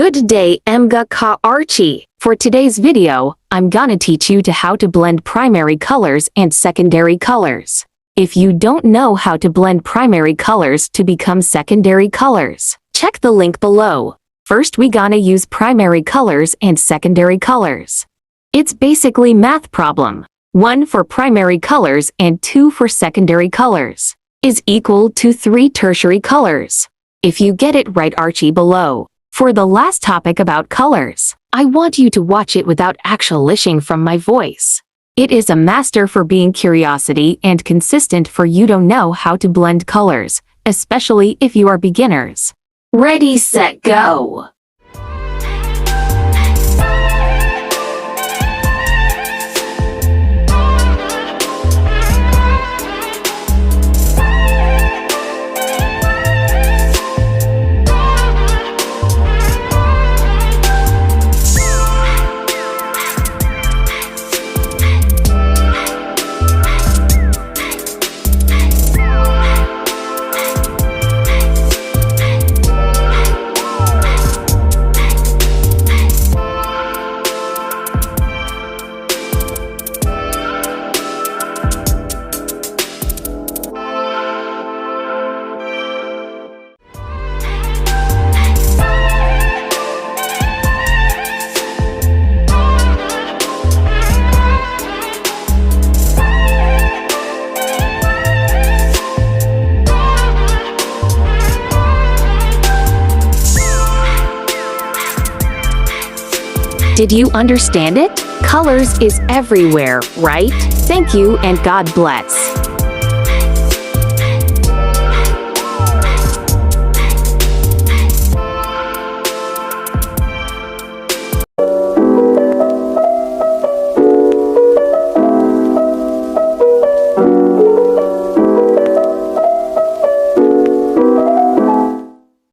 Good day, Emga Ka Archie. For today's video, I'm gonna teach you how to blend primary colors and secondary colors. If you don't know how to blend primary colors to become secondary colors, check the link below. First we gonna use primary colors and secondary colors. It's basically math problem. 1 for primary colors and 2 for secondary colors is equal to 3 tertiary colors. If you get it right, Archie below. For the last topic about colors, I want you to watch it without actual listening from my voice. It is a master for being curiosity and consistent for you don't know how to blend colors, especially if you are beginners. Ready, set, go! Did you understand it? Colors is everywhere, right? Thank you and God bless.